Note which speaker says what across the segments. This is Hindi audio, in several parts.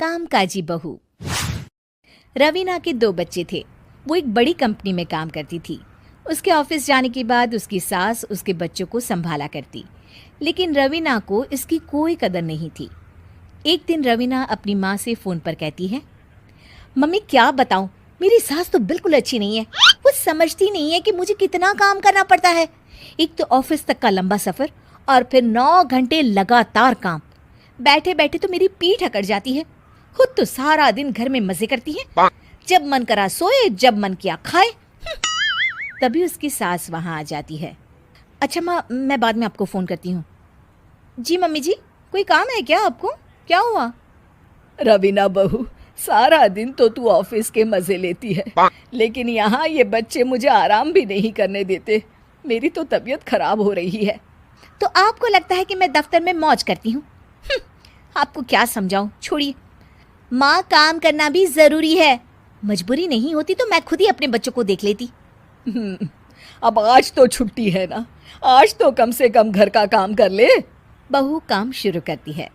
Speaker 1: कामकाजी बहू। रवीना के 2 बच्चे थे। वो एक बड़ी कंपनी में काम करती थी। उसके ऑफिस जाने के बाद उसकी सास उसके बच्चों को संभाला करती, लेकिन रवीना को इसकी कोई कदर नहीं थी। एक दिन रवीना अपनी माँ से फ़ोन पर कहती है, मम्मी क्या बताऊं, मेरी सास तो बिल्कुल अच्छी नहीं है। वो समझती नहीं है कि मुझे कितना काम करना पड़ता है। एक तो ऑफिस तक का लंबा सफ़र और फिर 9 घंटे लगातार काम। बैठे बैठे तो मेरी पीठ अकड़ जाती है। खुद तो सारा दिन घर में मजे करती है, जब मन करा सोए, जब मन किया खाए। तभी उसकी सास वहां आ जाती है। अच्छा माँ, मैं बाद में आपको फ़ोन करती हूँ। जी मम्मी जी, कोई काम है क्या आपको? क्या हुआ?
Speaker 2: रवीना बहू, सारा दिन तो तू ऑफिस के मजे लेती है, लेकिन यहाँ ये बच्चे मुझे आराम भी नहीं करने देते। मेरी तो तबीयत खराब हो रही है।
Speaker 1: तो आपको लगता है कि मैं दफ्तर में मौज करती हूँ? आपको क्या समझाऊं, छोड़िए। माँ, काम करना भी ज़रूरी है। मजबूरी नहीं होती तो मैं खुद ही अपने बच्चों को देख लेती।
Speaker 2: अब आज तो छुट्टी है ना, आज तो कम से कम घर का काम कर ले।
Speaker 1: बहू काम शुरू करती है।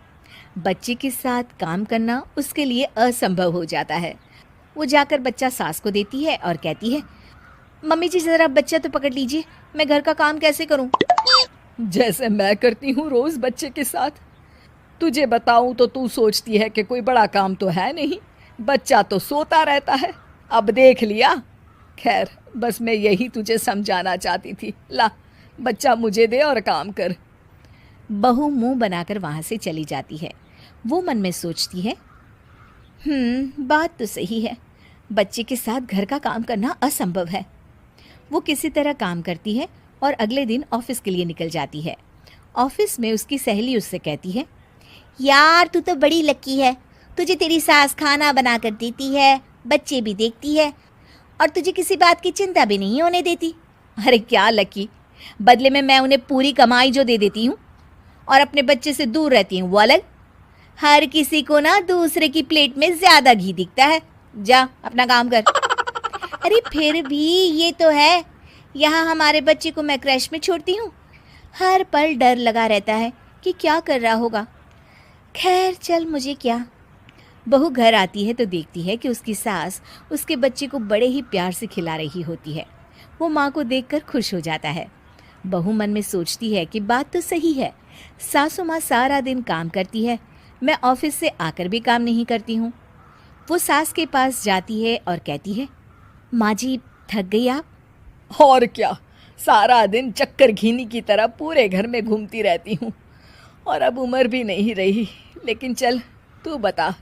Speaker 1: बच्चे के साथ काम करना उसके लिए असंभव हो जाता है। वो जाकर बच्चा सास को देती है और कहती है, मम्मी जी ज़रा बच्चा तो पकड़ लीजिए, मैं घर का काम कैसे करूं?
Speaker 2: जैसे मैं करती हूँ रोज बच्चे के साथ। तुझे बताऊं तो तू सोचती है कि कोई बड़ा काम तो है नहीं, बच्चा तो सोता रहता है। अब देख लिया। खैर, बस मैं यही तुझे समझाना चाहती थी। ला, बच्चा मुझे दे और काम कर।
Speaker 1: बहू मुंह बनाकर वहां से चली जाती है। वो मन में सोचती है, बात तो सही है, बच्चे के साथ घर का काम करना असंभव है। वो किसी तरह काम करती है और अगले दिन ऑफिस के लिए निकल जाती है। ऑफिस में उसकी सहेली उससे कहती है, यार तू तो बड़ी लकी है, तुझे तेरी सास खाना बना कर देती है, बच्चे भी देखती है और तुझे किसी बात की चिंता भी नहीं होने देती। अरे क्या लकी, बदले में मैं उन्हें पूरी कमाई जो दे देती हूँ और अपने बच्चे से दूर रहती हूँ वो अलग। हर किसी को ना दूसरे की प्लेट में ज़्यादा घी दिखता है। जा अपना काम कर। अरे फिर भी ये तो है, यहाँ हमारे बच्चे को मैं क्रैश में छोड़ती हूँ, हर पल डर लगा रहता है कि क्या कर रहा होगा। खैर चल, मुझे क्या। बहू घर आती है तो देखती है कि उसकी सास उसके बच्चे को बड़े ही प्यार से खिला रही होती है। वो माँ को देखकर खुश हो जाता है। बहू मन में सोचती है कि बात तो सही है, सासू माँ सारा दिन काम करती है, मैं ऑफिस से आकर भी काम नहीं करती हूँ। वो सास के पास जाती है और कहती है, माँ जी थक गई आप?
Speaker 2: और क्या, सारा दिन चक्कर घीनी की तरह पूरे घर में घूमती रहती हूँ और अब उम्र भी नहीं रही। लेकिन चल, तू बता,